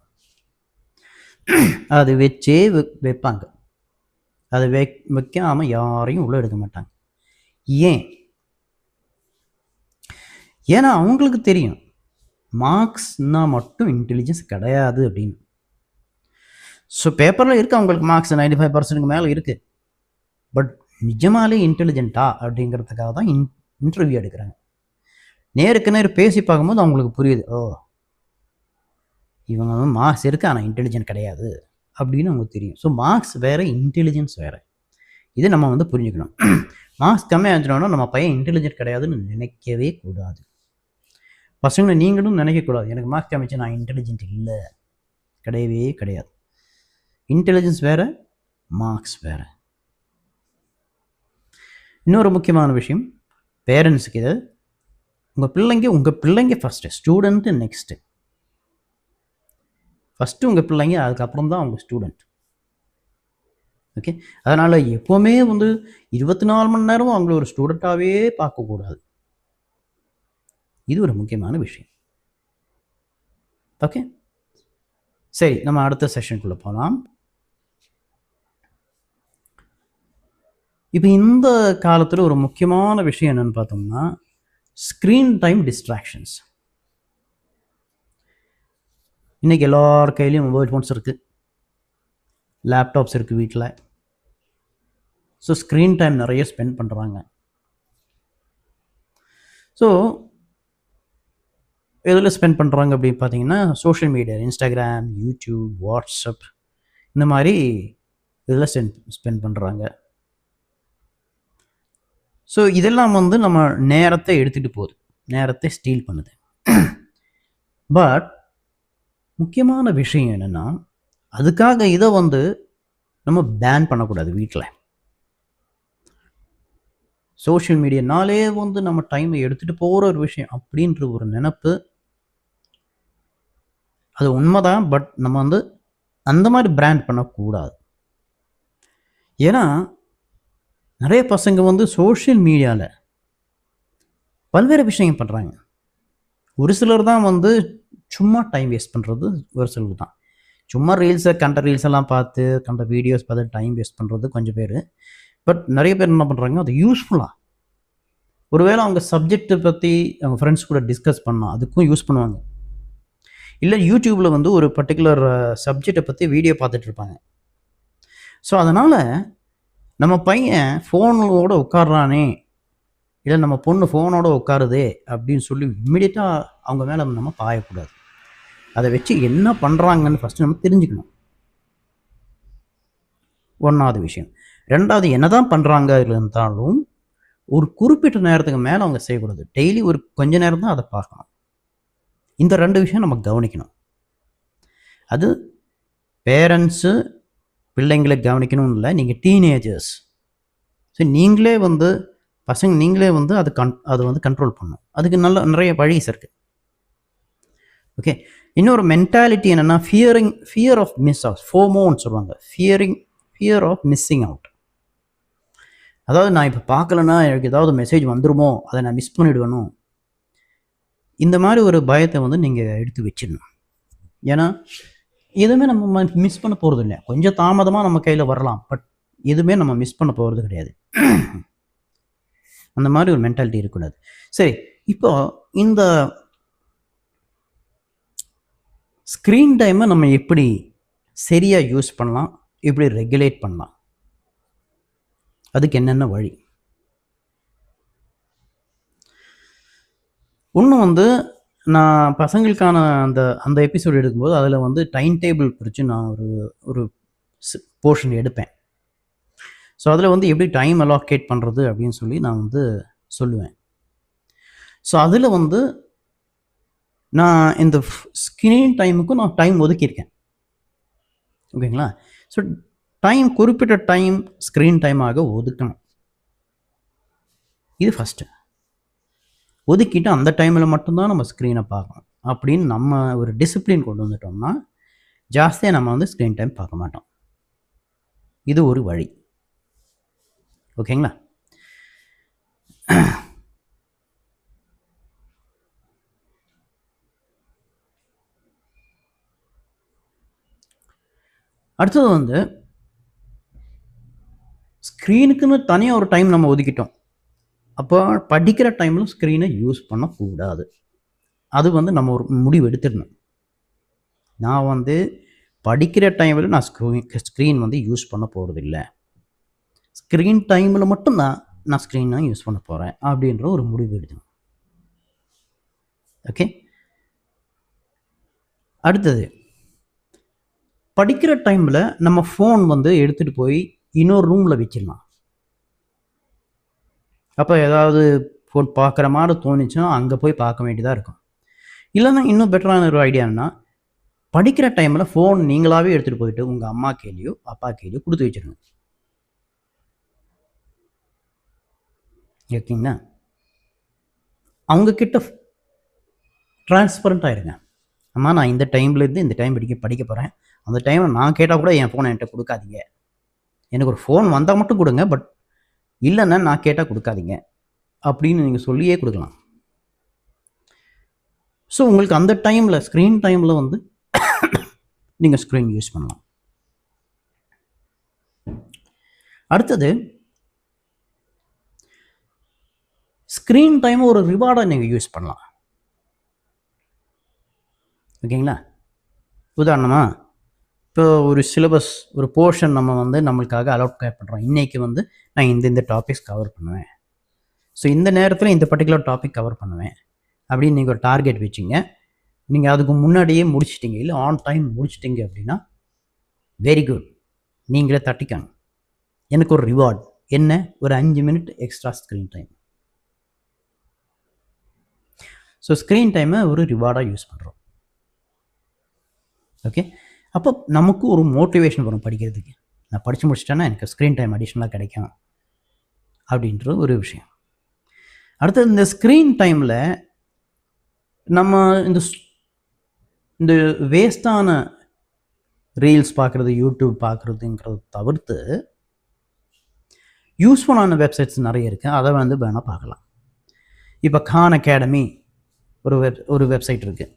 அது வச்சே வைப்பாங்க. அதை வைக்காமல் யாரையும் உள்ளே எடுக்க மாட்டாங்க. ஏன்? ஏன்னா அவங்களுக்கு தெரியும் மார்க்ஸ்னால் மட்டும் இன்டெலிஜென்ஸ் கிடையாது அப்படின்னு. ஸோ பேப்பரில் இருக்குது அவங்களுக்கு மார்க்ஸ் 95% மேலே இருக்குது. பட் நிஜமாலே இன்டெலிஜென்ட்டா அப்படிங்கிறதுக்காக தான் இன்டர்வியூ எடுக்கிறாங்க. நேருக்கு நேர் பேசி பார்க்கும்போது அவங்களுக்கு புரியுது, ஓ இவங்க வந்து மார்க்ஸ் இருக்குது ஆனால் இன்டெலிஜென்ட் கிடையாது அப்படின்னு அவங்களுக்கு தெரியும். ஸோ மார்க்ஸ் வேறு, இன்டெலிஜென்ஸ் வேறு. இதை நம்ம வந்து புரிஞ்சுக்கணும். மார்க்ஸ் கம்மியாக இருந்துட்டோம்னா நம்ம பையன் இன்டெலிஜென்ட் கிடையாதுன்னு நினைக்கவே கூடாது. பசங்களை நீங்களும் நினைக்கக்கூடாது, எனக்கு மார்க்ஸ் கம்மிச்சு நான் இன்டெலிஜென்ட் இல்லை. கிடையவே கிடையாது. இன்டெலிஜென்ஸ் வேறு, மார்க்ஸ் வேறு. இன்னொரு முக்கியமான விஷயம், பேரண்ட்ஸுக்கு இது, உங்கள் பிள்ளைங்க ஃபஸ்ட்டு, ஸ்டூடெண்ட்டு நெக்ஸ்ட்டு. ஃபஸ்ட்டு உங்கள் பிள்ளைங்க, அதுக்கப்புறம் தான் அவங்க ஸ்டூடெண்ட். ஓகே, அதனால் எப்போவுமே வந்து 24 மணி நேரமும் அவங்கள ஒரு ஸ்டூடெண்ட்டாகவே பார்க்கக்கூடாது. இது ஒரு முக்கியமான விஷயம். ஓகே, சரி, நம்ம அடுத்த செஷனுக்குள்ளே போகலாம். இப்போ இந்த காலத்தில் ஒரு முக்கியமான விஷயம் என்னென்னு பார்த்தோம்னா, ஸ்க்ரீன் டைம் டிஸ்ட்ராக்ஷன்ஸ். இன்றைக்கி எல்லார் கையிலையும் மொபைல் ஃபோன்ஸ் இருக்குது, லேப்டாப்ஸ் இருக்குது வீட்டில். ஸோ ஸ்க்ரீன் டைம் நிறைய ஸ்பெண்ட் பண்ணுறாங்க. ஸோ எதில் ஸ்பெண்ட் பண்ணுறாங்க அப்படின்னு பார்த்தீங்கன்னா, social media, Instagram, YouTube, WhatsApp, இந்த மாதிரி இதில் ஸ்பெண்ட் பண்ணுறாங்க. ஸோ இதெல்லாம் வந்து நம்ம நேரத்தை எடுத்துகிட்டு போகுது, நேரத்தை ஸ்டீல் பண்ணுது. பட் முக்கியமான விஷயம் என்னென்னா, அதுக்காக இதை வந்து நம்ம பேன் பண்ணக்கூடாது வீட்டில். சோஷியல் மீடியானாலே வந்து நம்ம டைமை எடுத்துகிட்டு போகிற ஒரு விஷயம் அப்படின்ற ஒரு நினப்பு, அது உண்மைதான். பட் நம்ம வந்து அந்த மாதிரி பிராண்ட் பண்ணக்கூடாது. ஏன்னா நிறைய பசங்க வந்து சோஷியல் மீடியாவில் பல்வேறு விஷயங்கள் பண்ணுறாங்க. ஒரு சிலர் தான் வந்து சும்மா டைம் வேஸ்ட் பண்ணுறது, ஒரு சிலர் தான் சும்மா கண்ட ரீல்ஸ் எல்லாம் பார்த்து, கண்ட வீடியோஸ் பார்த்து டைம் வேஸ்ட் பண்ணுறது கொஞ்சம் பேர். பட் நிறைய பேர் என்ன பண்ணுறாங்க, அது யூஸ்ஃபுல்லாக, ஒருவேளை அவங்க சப்ஜெக்டை பற்றி அவங்க ஃப்ரெண்ட்ஸ் கூட டிஸ்கஸ் பண்ணால் அதுக்கும் யூஸ் பண்ணுவாங்க. இல்லை யூடியூப்பில் வந்து ஒரு பர்டிகுலர் சப்ஜெக்டை பற்றி வீடியோ பார்த்துட்ருப்பாங்க. ஸோ அதனால் நம்ம பையன் ஃபோனோட உட்காடுறானே, இல்லை நம்ம பொண்ணு ஃபோனோட உட்காருதே அப்படின்னு சொல்லி இம்மிடியட்டாக அவங்க மேலே நம்ம பாயக்கூடாது. அதை வச்சு என்ன பண்ணுறாங்கன்னு ஃபஸ்ட்டு நம்ம தெரிஞ்சுக்கணும். ஒன்றாவது விஷயம். ரெண்டாவது, என்ன தான் பண்ணுறாங்க இருந்தாலும் ஒரு குறிப்பிட்ட நேரத்துக்கு மேலே அவங்க செய்யக்கூடாது. டெய்லி ஒரு கொஞ்ச நேரம் தான் அதை பார்க்கணும். இந்த 2 விஷயம் நம்ம கவனிக்கணும். அது பேரண்ட்ஸு பிள்ளைங்களை கவனிக்கணும்னு இல்லை, நீங்கள் டீனேஜர்ஸ். ஸோ நீங்களே வந்து பசங்க நீங்களே வந்து அது வந்து கண்ட்ரோல் பண்ணணும். அதுக்கு நிறைய வழிஸ் இருக்குது. ஓகே, இன்னொரு மென்டாலிட்டி என்னென்னா ஃபியர் ஆஃப் மிஸ் அவுட், ஃபோமோன்னு சொல்லுவாங்க. Fear of missing out. அதாவது நான் இப்போ பார்க்கலன்னா எனக்கு ஏதாவது மெசேஜ் வந்துருமோ, அதை நான் மிஸ் பண்ணிவிடுவேணும், இந்த மாதிரி ஒரு பயத்தை வந்து நீங்கள் எடுத்து வச்சிடணும். ஏன்னா எதுவுமே நம்ம மிஸ் பண்ண போகிறது இல்லை. கொஞ்சம் தாமதமாக நம்ம கையில் வரலாம், பட் எதுவுமே நம்ம மிஸ் பண்ண போகிறது கிடையாது. அந்த மாதிரி ஒரு மென்டாலிட்டி இருக்கக்கூடாது. சரி, இப்போ இந்த ஸ்க்ரீன் டைமை நம்ம எப்படி சரியாக யூஸ் பண்ணலாம், எப்படி ரெகுலேட் பண்ணலாம், அதுக்கு என்னென்ன வழி? இன்னும் வந்து நான் பசங்களுக்கான அந்த எபிசோடு எடுக்கும்போது அதில் வந்து டைம் டேபிள் குறித்து நான் ஒரு போர்ஷன் எடுப்பேன். ஸோ அதில் வந்து எப்படி டைம் அலோகேட் பண்ணுறது அப்படின்னு சொல்லி நான் வந்து சொல்லுவேன். ஸோ அதில் வந்து நான் இந்த ஸ்க்ரீன் டைமுக்கும் நான் டைம் ஒதுக்கியிருக்கேன். ஓகேங்களா? ஸோ குறிப்பிட்ட டைம் ஸ்க்ரீன் டைமாக ஒதுக்கணும். இது ஃபஸ்ட்டு. ஒதுக்கிட்டு அந்த டைமில் மட்டும்தான் நம்ம ஸ்க்ரீனை பார்க்கணும் அப்படின்னு நம்ம ஒரு டிசிப்ளின் கொண்டு வந்துட்டோம்னா ஜாஸ்தியாக நம்ம வந்து ஸ்க்ரீன் டைம் பார்க்க மாட்டோம். இது ஒரு வழி. ஓகேங்களா? அடுத்தது வந்து ஸ்க்ரீனுக்குன்னு தனியாக ஒரு டைம் நம்ம ஒதுக்கிட்டோம். அப்போ படிக்கிற டைமில் ஸ்க்ரீனை யூஸ் பண்ணக்கூடாது. அது வந்து நம்ம ஒரு முடிவு எடுத்துடணும். நான் வந்து படிக்கிற டைமில் நான் ஸ்க்ரீன் வந்து யூஸ் பண்ண போகிறதில்ல, ஸ்க்ரீன் டைமில் மட்டும்தான் நான் ஸ்க்ரீனை யூஸ் பண்ண போகிறேன் அப்படின்ற ஒரு முடிவு எடுக்கணும். ஓகே, அடுத்தது படிக்கிற டைமில் நம்ம ஃபோன் வந்து எடுத்துகிட்டு போய் இன்னொரு ரூமில் வச்சிடலாம். அப்போ ஏதாவது ஃபோன் பார்க்குற மாதிரி தோணுச்சுன்னா அங்கே போய் பார்க்க வேண்டியதாக இருக்கும். இல்லைன்னா இன்னும் பெட்டரான ஒரு ஐடியான்னா, படிக்கிற டைமில் ஃபோன் நீங்களாகவே எடுத்துகிட்டு போயிட்டு உங்கள் அம்மா கையிலையோ அப்பா கையிலையோ கொடுத்து வச்சிருங்க. ஓகேங்களா? அவங்கக்கிட்ட டிரான்ஸ்பரண்ட் ஆகிருங்க. அம்மா, நான் இந்த டைம்லேருந்து இந்த டைம் படிக்க போகிறேன், அந்த டைமில் நான் கேட்டால் கூட என் ஃபோனை என்கிட்ட கொடுக்காதீங்க, எனக்கு ஒரு ஃபோன் வந்தால் மட்டும் கொடுங்க, பட் இல்லைன்னா நான் கேட்டால் கொடுக்காதீங்க அப்படின்னு நீங்கள் சொல்லியே கொடுக்கலாம். ஸோ உங்களுக்கு அந்த டைமில் ஸ்க்ரீன் டைமில் வந்து நீங்கள் ஸ்க்ரீன் யூஸ் பண்ணலாம். அடுத்தது ஸ்க்ரீன் டைமை ஒரு ரிவார்டாக நீங்கள் யூஸ் பண்ணலாம். ஓகேங்களா? உதாரணமாக இப்போ ஒரு சிலபஸ், ஒரு போர்ஷன் நம்ம வந்து நம்மளுக்காக அலோகேட் பண்ணுறோம். இன்றைக்கி வந்து நான் இந்த டாபிக்ஸ் கவர் பண்ணுவேன், ஸோ இந்த நேரத்தில் இந்த பர்டிகுலர் டாபிக் கவர் பண்ணுவேன் அப்படின்னு நீங்கள் ஒரு டார்கெட் வச்சிங்க. நீங்கள் அதுக்கு முன்னாடியே முடிச்சிட்டிங்க, இல்லை ஆன் டைம் முடிச்சிட்டிங்க அப்படின்னா வெரி குட், நீங்களே தட்டிக்காங்க. எனக்கு ஒரு ரிவார்ட் என்ன, ஒரு 5 minute extra screen time. So screen டைமை ஒரு ரிவார்டாக யூஸ் பண்ணுறோம். ஓகே, அப்போ நமக்கு ஒரு மோட்டிவேஷன் வரும் படிக்கிறதுக்கு. நான் படித்து முடிச்சிட்டேன்னா எனக்கு ஸ்க்ரீன் டைம் அடிஷ்னலாக கிடைக்கும் அப்படின்ற ஒரு விஷயம். அடுத்தது இந்த ஸ்க்ரீன் டைமில் நம்ம இந்த வேஸ்டான ரீல்ஸ் பார்க்குறது, யூடியூப் பார்க்குறதுங்கிறத தவிர்த்து யூஸ்ஃபுல்லான வெப்சைட்ஸ் நிறைய இருக்குது, அதை வந்து வேணால் பார்க்கலாம். இப்போ கான் அகாடமி ஒரு வெப்சைட் இருக்குது.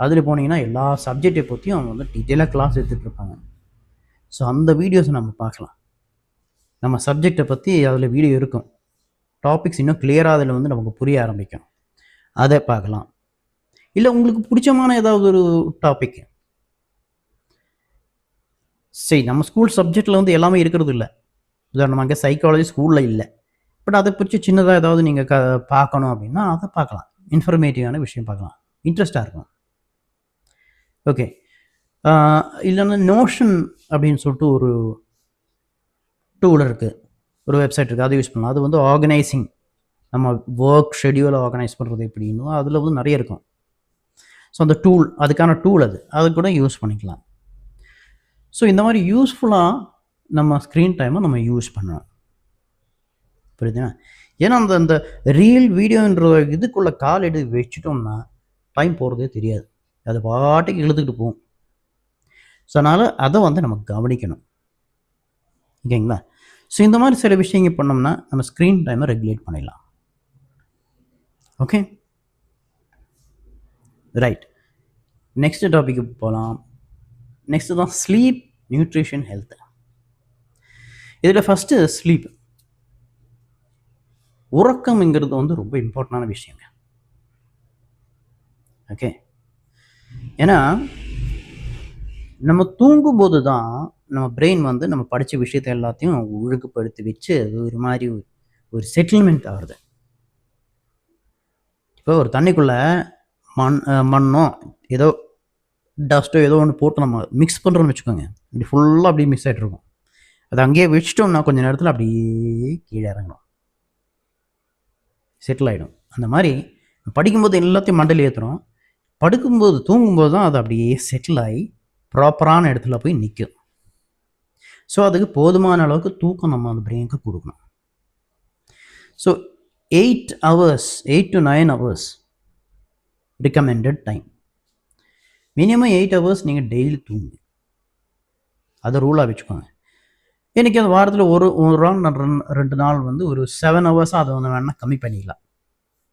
அதில் போனீங்கன்னா எல்லா சப்ஜெக்டை பற்றியும் அவங்க வந்து டீட்டெயிலாக கிளாஸ் எடுத்துகிட்டு இருப்பாங்க. ஸோ அந்த வீடியோஸை நம்ம பார்க்கலாம். நம்ம சப்ஜெக்டை பற்றி அதில் வீடியோ இருக்கும், டாபிக்ஸ் இன்னும் கிளியராக அதில் வந்து நமக்கு புரிய ஆரம்பிக்கும், அதை பார்க்கலாம். இல்லை உங்களுக்கு பிடிச்சமான ஏதாவது ஒரு டாபிக், சரி நம்ம ஸ்கூல் சப்ஜெக்டில் வந்து எல்லாமே இருக்கிறது இல்லை, உதாரணமாக சைக்காலஜி ஸ்கூலில் இல்லை, பட் அதை பற்றி சின்னதாக ஏதாவது நீங்கள் பார்க்கணும் அப்படின்னா அதை பார்க்கலாம். இன்ஃபர்மேட்டிவான விஷயம் பார்க்கலாம், இன்ட்ரெஸ்டாக இருக்கும். ஓகே, இல்லைன்னா நோஷன் அப்படின்னு சொல்லிட்டு ஒரு டூல் இருக்குது, ஒரு வெப்சைட் இருக்குது, அதை யூஸ் பண்ணலாம். அது வந்து ஆர்கனைசிங், நம்ம ஒர்க் ஷெடியூலை ஆர்கனைஸ் பண்ணுறது எப்படின்னு அதில் வந்து நிறைய இருக்கும். ஸோ அந்த அதுக்கான டூல் அது கூட யூஸ் பண்ணிக்கலாம். ஸோ இந்த மாதிரி யூஸ்ஃபுல்லாக நம்ம ஸ்க்ரீன் டைமை நம்ம யூஸ் பண்ணணும். புரியுதுங்களா? ஏன்னா அந்த அந்த ரீல் வீடியோன்ற இதுக்குள்ளே கால் எடுத்து வச்சுட்டோம்னா டைம் போகிறதே தெரியாது. அது பாட்டுக்கு இழுத்துக்கிட்டு போகும். ஸோ அதனால் அதை வந்து நம்ம கவனிக்கணும். ஓகேங்களா? ஸோ இந்த மாதிரி சில விஷயங்கள் பண்ணோம்னா நம்ம ஸ்க்ரீன் டைமை ரெகுலேட் பண்ணிடலாம். Okay, right. நெக்ஸ்ட் டாபிக்கு போகலாம். நெக்ஸ்ட்டு தான் ஸ்லீப், நியூட்ரிஷன், ஹெல்த். இதில் ஃபஸ்ட்டு ஸ்லீப். உறக்கம்ங்கிறது வந்து ரொம்ப இம்பார்ட்டண்டான விஷயங்க. ஓகே, ஏன்னா நம்ம தூங்கும்போது தான் நம்ம பிரெயின் வந்து நம்ம படித்த விஷயத்தை எல்லாத்தையும் ஒழுங்குபடுத்தி வச்சு அது ஒரு மாதிரி ஒரு செட்டில்மெண்ட் ஆகுது. இப்போ ஒரு தண்ணிக்குள்ளே மண்ணோ ஏதோ டஸ்ட்டோ ஏதோ ஒன்று போட்டு நம்ம மிக்ஸ் பண்ணுறோன்னு வச்சுக்கோங்க, இப்படி ஃபுல்லாக அப்படியே மிக்ஸ் ஆகிட்டு இருக்கும். அதை அங்கேயே வச்சிட்டோம்னா கொஞ்சம் நேரத்தில் அப்படியே கீழே இறங்கணும், செட்டில் ஆகிடும். அந்த மாதிரி படிக்கும்போது எல்லாத்தையும் மண்டையில் ஏற்றுறோம், படுக்கும்போது தூங்கும்போது தான் அது அப்படியே செட்டில் ஆகி ப்ராப்பரான இடத்துல போய் நிற்கும். ஸோ அதுக்கு போதுமான அளவுக்கு தூக்கம் நம்ம அந்த பிரெயினுக்கு கொடுக்கணும். So 8 hours, 8 to 9 hours recommended time. Minimum 8 hours நீங்கள் டெய்லி தூங்குங்க, அதை ரூலாக வச்சுக்கோங்க. எனக்கு அந்த வாரத்தில் ஒரு நாள் 2 நாள் வந்து ஒரு 7 hours அதை வந்து வேணால் கம்மி பண்ணிக்கலாம்.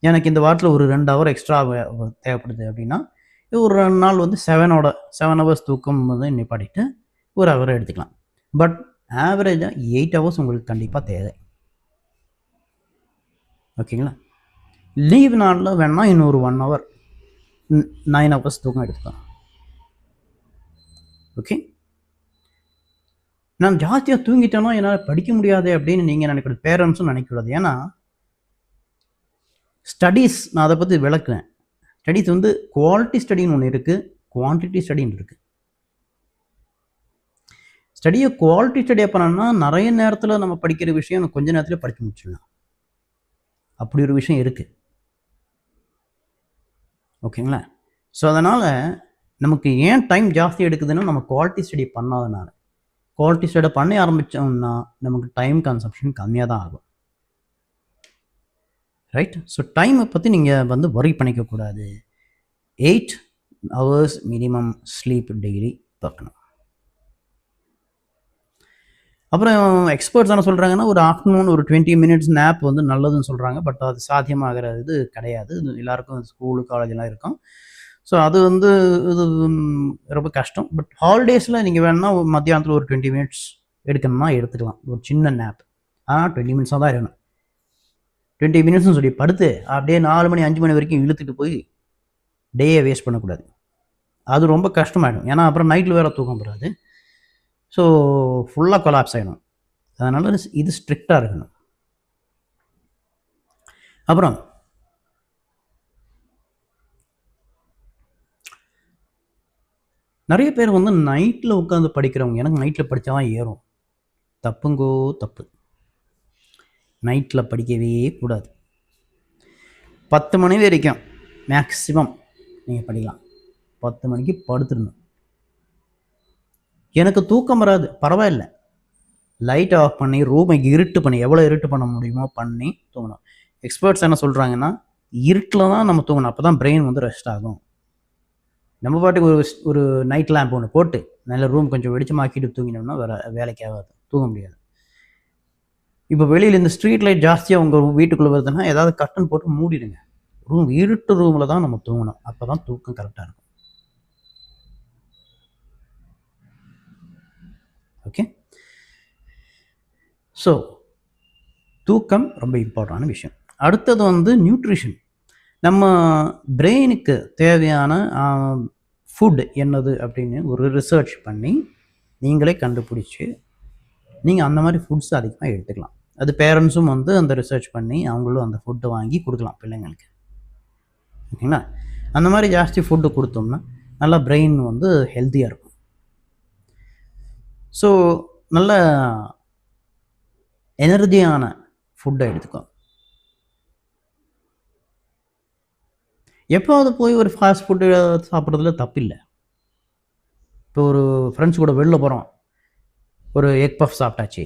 எனக்கு இந்த வாரத்தில் ஒரு 2 hour எக்ஸ்ட்ரா தேவைப்படுது அப்படின்னா ஒரு 2 நாள் வந்து 7 hours தூக்கம் வந்து நிப்பாட்டிட்டு ஒரு ஹவர் எடுத்துக்கலாம். பட் ஆவரேஜாக 8 hours உங்களுக்கு கண்டிப்பாக தேவை. ஓகேங்களா? லீவ் நாளில் வேணால் இன்னொரு 1 hour 9 hours தூக்கம் எடுத்துக்கலாம். ஓகே, நான் ஜாஸ்தியாக தூங்கிட்டேன்னா என்னால் படிக்க முடியாது அப்படின்னு நீங்கள் நினைக்கூடாது, பேரண்ட்ஸும் நினைக்கூடாது. ஏன்னா ஸ்டடீஸ், நான் அதை பற்றி விளக்குவேன். ஸ்டடீஸ் வந்து குவாலிட்டி ஸ்டடின்னு ஒன்று இருக்குது, குவான்டிட்டி ஸ்டடின்னு இருக்குது. ஸ்டடியை குவாலிட்டி ஸ்டடியாக பண்ணோம்னா நிறைய நேரத்தில் நம்ம படிக்கிற விஷயம் கொஞ்ச நேரத்தில் படிக்க முடிச்சிடலாம். அப்படி ஒரு விஷயம் இருக்குது. ஓகேங்களா? ஸோ அதனால் நமக்கு ஏன் டைம் ஜாஸ்தி எடுக்குதுன்னா நம்ம குவாலிட்டி ஸ்டடி பண்ணாதனால. குவாலிட்டி ஸ்டடி பண்ண ஆரம்பித்தோம்னா நமக்கு டைம் கன்சப்ஷன் கம்மியாக தான் ஆகும். ரைட்? ஸோ டைமை பற்றி நீங்கள் வந்து வரி பண்ணிக்கக்கூடாது. 8 hours மினிமம் ஸ்லீப் டெய்லி பார்க்கணும். அப்புறம் எக்ஸ்பர்ட்ஸ் என்ன சொல்கிறாங்கன்னா ஒரு ஆஃப்டர்நூன் ஒரு 20 minutes நேப் வந்து நல்லதுன்னு சொல்கிறாங்க. பட் அது சாத்தியமாகிற இது கிடையாது. எல்லாருக்கும் ஸ்கூலு காலேஜெலாம் இருக்கும். ஸோ அது வந்து இது ரொம்ப கஷ்டம். பட் ஹாலிடேஸில் நீங்கள் வேணும்னா மத்தியானத்தில் ஒரு 20 minutes எடுக்கணும்னா எடுத்துக்கலாம், ஒரு சின்ன நேப். ஆனால் 20 minutes தான் இருக்கணும். 20 minutesனு சொல்லி படுத்து அப்படியே 4 மணி 5 மணி வரைக்கும் இழுத்துட்டு போய் டேயை வேஸ்ட் பண்ணக்கூடாது. அது ரொம்ப கஷ்டமாயிடும். ஏன்னா அப்புறம் நைட்டில் வேறு தூக்கம் வராது. ஸோ ஃபுல்லாக கொலாப்ஸ் ஆகிடும். அதனால் இது ஸ்ட்ரிக்டாக இருக்கணும். அப்புறம் நிறைய பேர் வந்து நைட்டில் உட்காந்து படிக்கிறவங்க, எனக்கு நைட்டில் படித்தா தான் ஏறும். தப்புங்கோ தப்பு. நைட்டில் படிக்கவே கூடாது. 10 மணி வரைக்கும் மேக்ஸிமம் நீங்கள் படிக்கலாம். 10 மணிக்கு படுத்துடணும். எனக்கு தூக்கம் வராது, பரவாயில்ல, லைட் ஆஃப் பண்ணி ரூமை இருட்டு பண்ணி எவ்வளோ இருட்டு பண்ண முடியுமோ பண்ணி தூங்கணும். எக்ஸ்பர்ட்ஸ் என்ன சொல்கிறாங்கன்னா இருட்டில் தான் நம்ம தூங்கணும், அப்போ தான் பிரெயின் வந்து ரெஸ்ட் ஆகும். நம்ம பாட்டுக்கு ஒரு நைட் லேம்ப் ஒன்று போட்டு நல்ல ரூம் கொஞ்சம் வெளிச்சமாக்கிட்டு தூங்கினோம்னா வேலைக்கு ஆகாது, தூங்க முடியாது. இப்போ வெளியில் இந்த ஸ்ட்ரீட் லைட் ஜாஸ்தியாக உங்கள் வீட்டுக்குள்ளே வருதுன்னா ஏதாவது கர்டன் போட்டு மூடிடுங்க. இருட்டு ரூமில் தான் நம்ம தூங்கணும், அப்போ தான் தூக்கம் கரெக்டாக இருக்கும். ஓகே, ஸோ தூக்கம் ரொம்ப இம்பார்ட்டண்டான விஷயம். அடுத்தது வந்து நியூட்ரிஷன். நம்ம பிரெயினுக்கு தேவையான ஃபுட் என்னது அப்படின்னு ஒரு ரிசர்ச் பண்ணி நீங்களே கண்டுபிடிச்சி நீங்கள் அந்த மாதிரி ஃபுட்ஸ் அதிகமாக எடுத்துக்கலாம். அது பேரண்ட்ஸும் வந்து அந்த ரிசர்ச் பண்ணி அவங்களும் அந்த ஃபுட்டை வாங்கி கொடுக்கலாம் பிள்ளைங்களுக்கு. ஓகேங்களா? அந்த மாதிரி ஜாஸ்தி ஃபுட்டு கொடுத்தோம்னா நல்லா பிரெயின் வந்து ஹெல்த்தியாக இருக்கும். ஸோ நல்ல எனர்ஜியான ஃபுட்டை எடுத்துக்கோ. எப்போது போய் ஒரு ஃபாஸ்ட் ஃபுட்டு சாப்பிட்றதுல தப்பில்லை. இப்போ ஒரு ஃப்ரெண்ட்ஸ் கூட வெளில போகிறோம், ஒரு எக் பஃப் சாப்பிட்டாச்சு,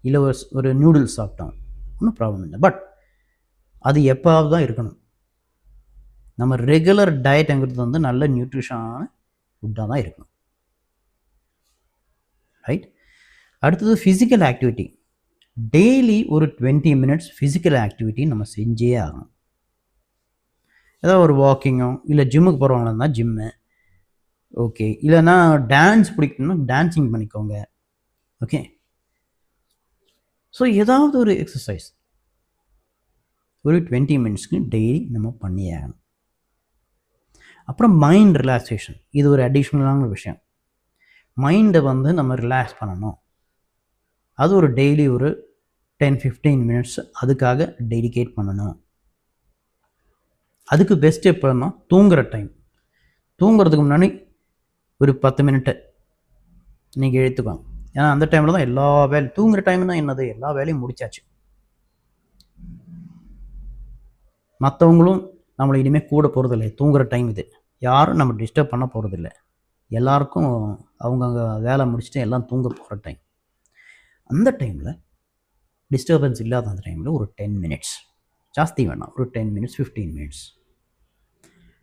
இல்லை ஒரு நூடுல்ஸ் சாப்பிட்டோம், ஒன்றும் ப்ராப்ளம் இல்லை. பட் அது எப்பாவது தான் இருக்கணும். நம்ம ரெகுலர் டயட்டுங்கிறது வந்து நல்ல நியூட்ரிஷனான ஃபுட்டாக தான் இருக்கணும். ரைட். அடுத்தது ஃபிசிக்கல் ஆக்டிவிட்டி. டெய்லி ஒரு 20 மினிட்ஸ் ஃபிசிக்கல் ஆக்டிவிட்டி நம்ம செஞ்சே ஆகணும். ஏதாவது ஒரு வாக்கிங்கோ, இல்லை ஜிம்முக்கு போகிறவங்களா இருந்தால் ஜிம்மு, ஓகே, இல்லைன்னா டான்ஸ் பிடிக்கணும்னா டான்ஸிங் பண்ணிக்கோங்க. ஓகே. ஸோ ஏதாவது ஒரு எக்ஸசைஸ் ஒரு 20 மினிட்ஸ்க்கு டெய்லி நம்ம பண்ணி ஆகணும். அப்புறம் மைண்ட் ரிலாக்ஸேஷன், இது ஒரு அடிஷ்னலான விஷயம். மைண்டை வந்து நம்ம ரிலாக்ஸ் பண்ணணும். அது ஒரு டெய்லி ஒரு 10-15 மினிட்ஸ் அதுக்காக டெடிகேட் பண்ணணும். அதுக்கு பெஸ்ட் எப்போன்னா தூங்குகிற டைம். தூங்குறதுக்கு முன்னாடி ஒரு 10 மினிட்டு நீங்கள் எடுத்துக்கோங்க. ஏன்னா அந்த டைமில் தான் எல்லா வேலையும், தூங்குகிற டைம் தான் என்னது, எல்லா வேலையும் முடிச்சாச்சு. மற்றவங்களும் நம்மளை இனிமேல் கூட போகிறதில்லை. தூங்குகிற டைம் இது. யாரும் நம்ம டிஸ்டர்ப் பண்ண போகிறதில்ல. எல்லாருக்கும் அவங்கவுங்க வேலை முடிச்சுட்டு எல்லாம் தூங்க போகிற டைம். அந்த டைமில் டிஸ்டர்பன்ஸ் இல்லாத அந்த டைமில் ஒரு 10 மினிட்ஸ், ஜாஸ்தி வேணாம், ஒரு 10 மினிட்ஸ் 15 மினிட்ஸ்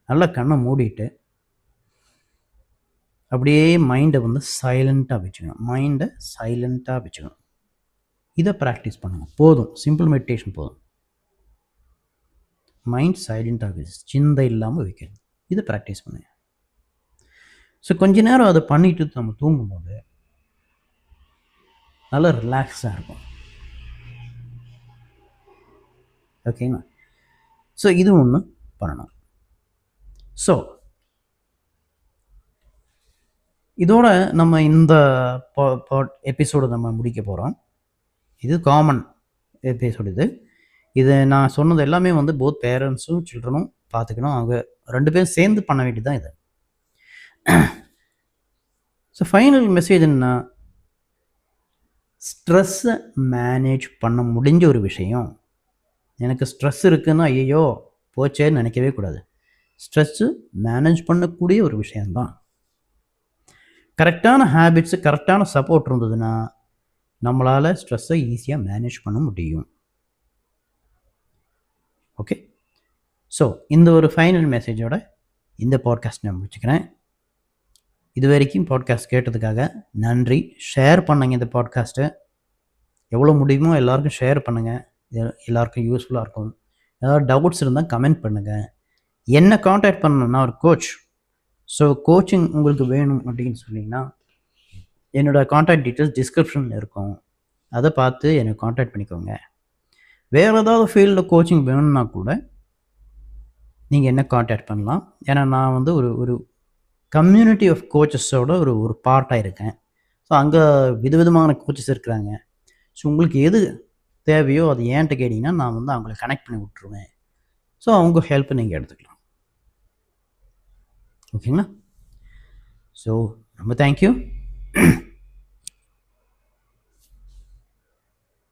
நல்லா கண்ணை மூடிட்டு அப்படியே மைண்டை வந்து சைலண்ட்டாக வச்சுக்கணும். இதை ப்ராக்டிஸ் பண்ணுங்கள். போதும், சிம்பிள் மெடிடேஷன் போதும். மைண்ட் சைலண்ட்டாக சிந்தை இல்லாமல் வைக்கணும். இதை ப்ராக்டிஸ் பண்ணுங்க. ஸோ கொஞ்ச நேரம் அதை பண்ணிட்டு நம்ம தூங்கும்போது நல்லா ரிலாக்ஸாக இருக்கும். ஓகேங்களா? ஸோ இது ஒன்று பண்ணணும். ஸோ இதோட நம்ம இந்த எபிசோடு நம்ம முடிக்க போகிறோம். இது காமன் எபிசோடு. இது நான் சொன்னது எல்லாமே வந்து போத் பேரண்ட்ஸும் சில்ட்ரனும் பார்த்துக்கணும். அவங்க 2 பேரும் சேர்ந்து பண்ண வேண்டியது தான் இது. ஸோ ஃபைனல் மெசேஜ் என்ன, ஸ்ட்ரெஸ்ஸை மேனேஜ் பண்ண முடிஞ்ச ஒரு விஷயம். எனக்கு ஸ்ட்ரெஸ் இருக்குன்னா ஐயோ போச்சேன்னு நினைக்கவே கூடாது. ஸ்ட்ரெஸ்ஸு மேனேஜ் பண்ணக்கூடிய ஒரு விஷயந்தான். கரெக்டான ஹேபிட்ஸு, கரெக்டான சப்போர்ட் இருந்ததுன்னா நம்மளால் ஸ்ட்ரெஸ்ஸை ஈஸியாக மேனேஜ் பண்ண முடியும். ஓகே. ஸோ இந்த ஒரு ஃபைனல் மெசேஜோட இந்த பாட்காஸ்ட் நான் முடிச்சுக்கிறேன். இது வரைக்கும் பாட்காஸ்ட் கேட்டதுக்காக நன்றி. ஷேர் பண்ணுங்க இந்த பாட்காஸ்ட்டை. எவ்வளோ முடியுமோ எல்லாருக்கும் ஷேர் பண்ணுங்கள். எல்லாருக்கும் யூஸ்ஃபுல்லாக இருக்கும். ஏதாவது டவுட்ஸ் இருந்தால் கமெண்ட் பண்ணுங்கள். என்ன காண்டாக்ட் பண்ணணும்னா ஒரு கோச். ஸோ கோச்சிங் உங்களுக்கு வேணும் அப்படின்னு சொன்னீங்கன்னா என்னோடய காண்டாக்ட் டீட்டெயில்ஸ் டிஸ்கிரிப்ஷனில் இருக்கும். அதை பார்த்து என்னை காண்டாக்ட் பண்ணிக்கோங்க. வேறு ஏதாவது ஃபீல்டில் கோச்சிங் வேணும்னா கூட நீங்கள் என்ன காண்டாக்ட் பண்ணலாம். ஏன்னா நான் வந்து ஒரு கம்யூனிட்டி ஆஃப் கோச்சஸோட ஒரு பார்ட்டாக இருக்கேன். ஸோ அங்கே விதவிதமான கோச்சஸ் இருக்கிறாங்க. ஸோ உங்களுக்கு எது தேவையோ அது ஏன்ட்ட கேட்டிங்கன்னா நான் வந்து அவங்கள கனெக்ட் பண்ணி விட்ருவேன். ஸோ அவங்க ஹெல்ப்பை நீங்கள் எடுத்துக்கலாம். ஓகேங்களா? ஸோ ரொம்ப தேங்க்யூ.